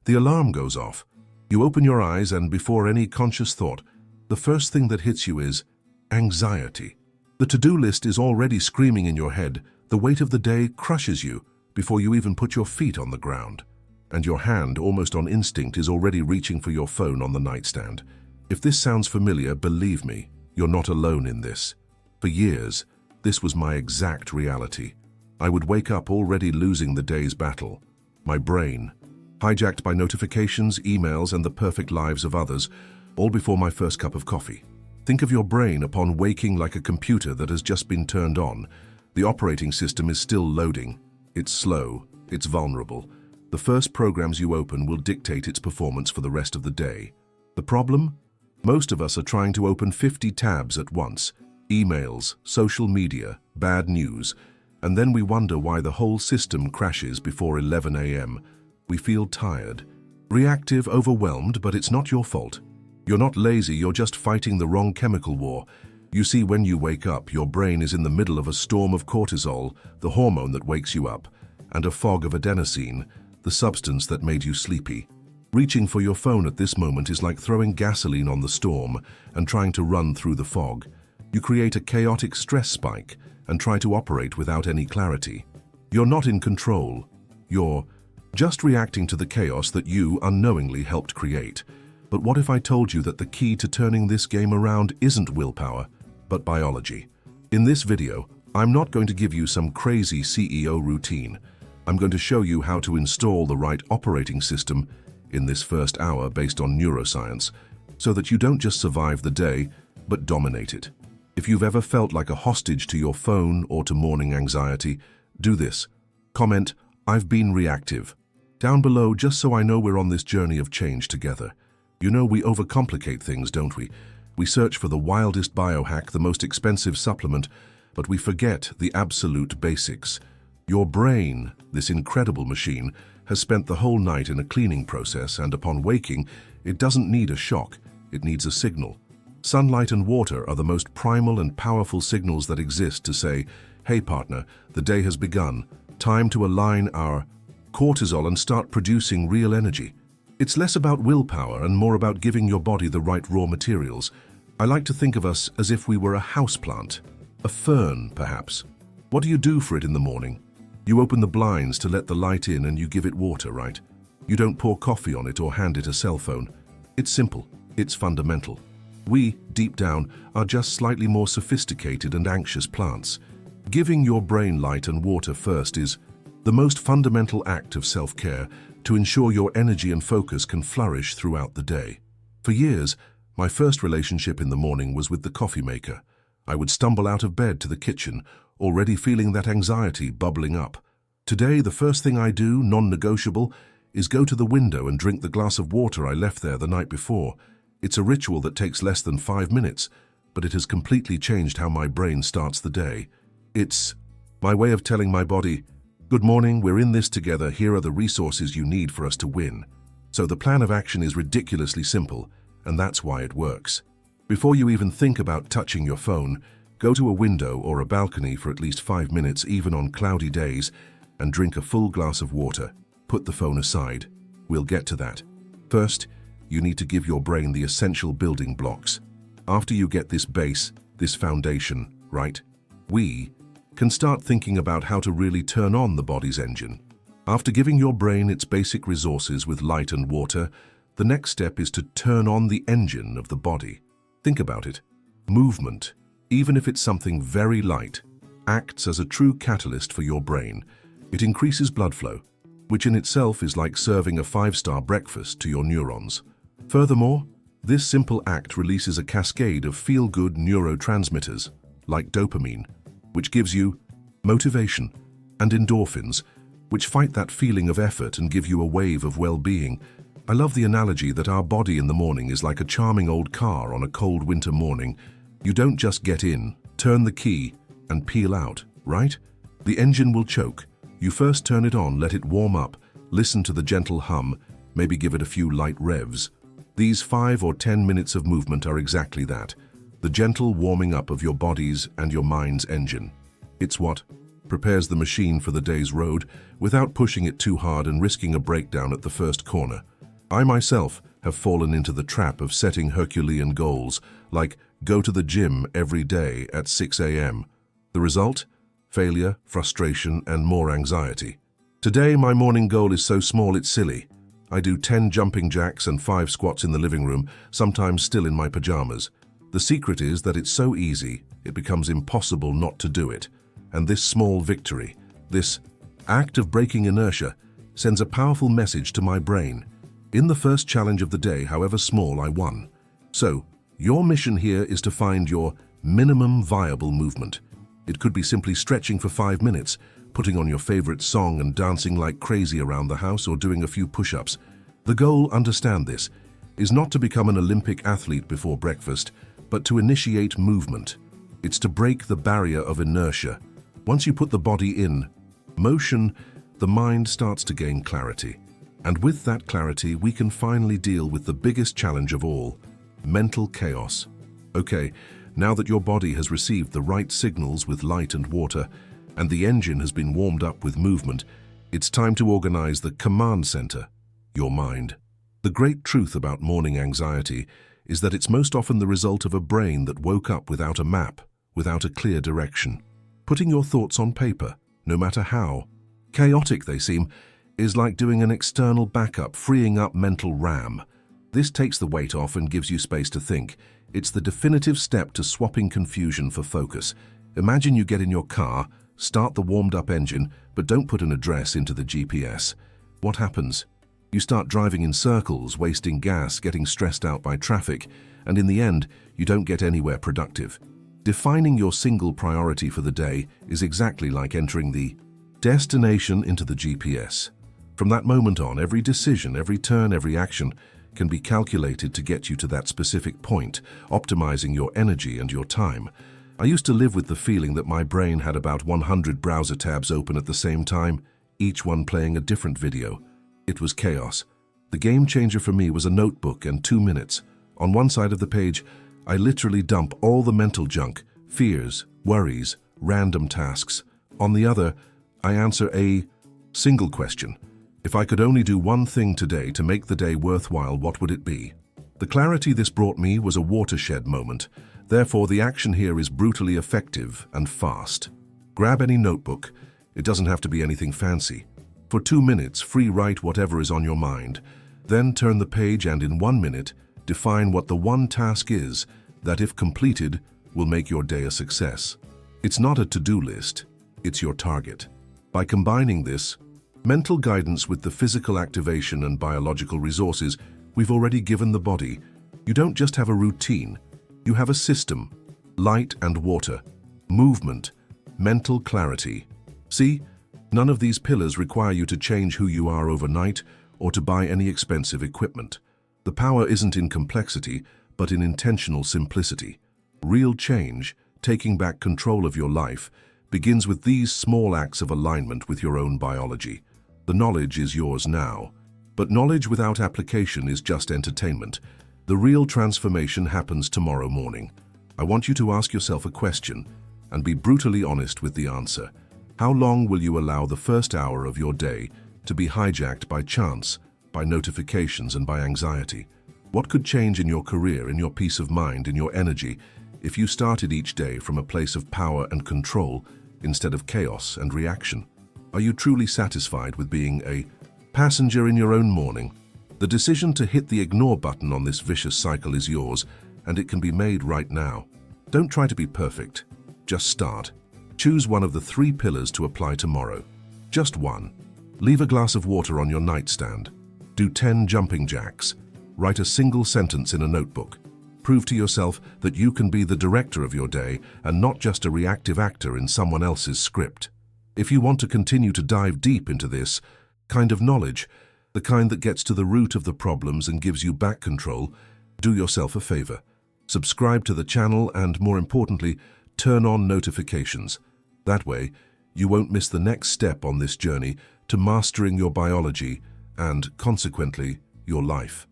The alarm goes off. You open your eyes and before any conscious thought, the first thing that hits you is anxiety. The to-do list is already screaming in your head. The weight of the day crushes you before you even put your feet on the ground. And your hand, almost on instinct, is already reaching for your phone on the nightstand. If this sounds familiar, believe me, you're not alone in this. For years, this was my exact reality. I would wake up already losing the day's battle. My brain, hijacked by notifications, emails, and the perfect lives of others, all before my first cup of coffee. Think of your brain upon waking like a computer that has just been turned on. The operating system is still loading. It's slow, it's vulnerable. The first programs you open will dictate its performance for the rest of the day. The problem? Most of us are trying to open 50 tabs at once. Emails, social media, bad news. And then we wonder why the whole system crashes before 11 a.m. We feel tired, reactive, overwhelmed, but it's not your fault. You're not lazy, you're just fighting the wrong chemical war. You see, when you wake up, your brain is in the middle of a storm of cortisol, the hormone that wakes you up, and a fog of adenosine, the substance that made you sleepy. Reaching for your phone at this moment is like throwing gasoline on the storm and trying to run through the fog. You create a chaotic stress spike and try to operate without any clarity. You're not in control. You're just reacting to the chaos that you unknowingly helped create. But what if I told you that the key to turning this game around isn't willpower, but biology? In this video, I'm not going to give you some crazy CEO routine. I'm going to show you how to install the right operating system in this first hour based on neuroscience, so that you don't just survive the day, but dominate it. If you've ever felt like a hostage to your phone or to morning anxiety, do this. Comment, "I've been reactive," down below, just so I know we're on this journey of change together. You know, we overcomplicate things, don't we? We search for the wildest biohack, the most expensive supplement, but we forget the absolute basics. Your brain, this incredible machine, has spent the whole night in a cleaning process, and upon waking, it doesn't need a shock, it needs a signal. Sunlight and water are the most primal and powerful signals that exist to say, "Hey partner, the day has begun. Time to align our cortisol and start producing real energy." It's less about willpower and more about giving your body the right raw materials. I like to think of us as if we were a houseplant, a fern perhaps. What do you do for it in the morning? You open the blinds to let the light in and you give it water, right? You don't pour coffee on it or hand it a cell phone. It's simple, it's fundamental. We, deep down, are just slightly more sophisticated and anxious plants. Giving your brain light and water first is the most fundamental act of self-care to ensure your energy and focus can flourish throughout the day. For years, my first relationship in the morning was with the coffee maker. I would stumble out of bed to the kitchen, already feeling that anxiety bubbling up. Today, the first thing I do, non-negotiable, is go to the window and drink the glass of water I left there the night before. It's a ritual that takes less than 5 minutes, but it has completely changed how my brain starts the day. It's my way of telling my body, "Good morning, we're in this together, here are the resources you need for us to win." So the plan of action is ridiculously simple, and that's why it works. Before you even think about touching your phone, go to a window or a balcony for at least 5 minutes, even on cloudy days, and drink a full glass of water. Put the phone aside. We'll get to that. First, you need to give your brain the essential building blocks. After you get this base, this foundation, right, we can start thinking about how to really turn on the body's engine. After giving your brain its basic resources with light and water, the next step is to turn on the engine of the body. Think about it. Movement, even if it's something very light, acts as a true catalyst for your brain. It increases blood flow, which in itself is like serving a 5-star breakfast to your neurons. Furthermore, this simple act releases a cascade of feel-good neurotransmitters, like dopamine, which gives you motivation, and endorphins, which fight that feeling of effort and give you a wave of well-being. I love the analogy that our body in the morning is like a charming old car on a cold winter morning. You don't just get in, turn the key, and peel out, right? The engine will choke. You first turn it on, let it warm up, listen to the gentle hum, maybe give it a few light revs. These 5 or 10 minutes of movement are exactly that. The gentle warming up of your body's and your mind's engine. It's what prepares the machine for the day's road without pushing it too hard and risking a breakdown at the first corner. I myself have fallen into the trap of setting Herculean goals, like go to the gym every day at 6 a.m. The result? Failure, frustration, and more anxiety. Today, my morning goal is so small it's silly. I do 10 jumping jacks and 5 squats in the living room, sometimes still in my pajamas. The secret is that it's so easy, it becomes impossible not to do it. And this small victory, this act of breaking inertia, sends a powerful message to my brain. In the first challenge of the day, however small, I won. So, your mission here is to find your minimum viable movement. It could be simply stretching for 5 minutes, putting on your favorite song and dancing like crazy around the house, or doing a few push-ups. The goal, understand this, is not to become an Olympic athlete before breakfast, but to initiate movement. It's to break the barrier of inertia. Once you put the body in motion, the mind starts to gain clarity. And with that clarity, we can finally deal with the biggest challenge of all, mental chaos. Okay, now that your body has received the right signals with light and water, and the engine has been warmed up with movement, it's time to organize the command center, your mind. The great truth about morning anxiety is that it's most often the result of a brain that woke up without a map, without a clear direction. Putting your thoughts on paper, no matter how chaotic they seem, is like doing an external backup, freeing up mental RAM. This takes the weight off and gives you space to think. It's the definitive step to swapping confusion for focus. Imagine you get in your car, start the warmed-up engine, but don't put an address into the GPS. What happens? You start driving in circles, wasting gas, getting stressed out by traffic, and in the end, you don't get anywhere productive. Defining your single priority for the day is exactly like entering the destination into the GPS. From that moment on, every decision, every turn, every action can be calculated to get you to that specific point, optimizing your energy and your time. I used to live with the feeling that my brain had about 100 browser tabs open at the same time, each one playing a different video. It was chaos. The game changer for me was a notebook and 2 minutes. On one side of the page, I literally dump all the mental junk, fears, worries, random tasks. On the other, I answer a single question. If I could only do one thing today to make the day worthwhile, what would it be? The clarity this brought me was a watershed moment. Therefore, the action here is brutally effective and fast. Grab any notebook. It doesn't have to be anything fancy. For 2 minutes, free write whatever is on your mind. Then turn the page and in 1 minute, define what the one task is that, if completed, will make your day a success. It's not a to-do list, it's your target. By combining this mental guidance with the physical activation and biological resources we've already given the body, you don't just have a routine, you have a system, light and water, movement, mental clarity. See, none of these pillars require you to change who you are overnight or to buy any expensive equipment. The power isn't in complexity, but in intentional simplicity. Real change, taking back control of your life, begins with these small acts of alignment with your own biology. The knowledge is yours now, but knowledge without application is just entertainment. The real transformation happens tomorrow morning. I want you to ask yourself a question and be brutally honest with the answer. How long will you allow the first hour of your day to be hijacked by chance, by notifications, and by anxiety? What could change in your career, in your peace of mind, in your energy, if you started each day from a place of power and control instead of chaos and reaction? Are you truly satisfied with being a passenger in your own morning? The decision to hit the ignore button on this vicious cycle is yours, and it can be made right now. Don't try to be perfect. Just start. Choose one of the 3 pillars to apply tomorrow. Just one. Leave a glass of water on your nightstand. Do 10 jumping jacks. Write a single sentence in a notebook. Prove to yourself that you can be the director of your day and not just a reactive actor in someone else's script. If you want to continue to dive deep into this kind of knowledge, the kind that gets to the root of the problems and gives you back control, do yourself a favor. Subscribe to the channel and, more importantly, turn on notifications. That way, you won't miss the next step on this journey to mastering your biology and, consequently, your life.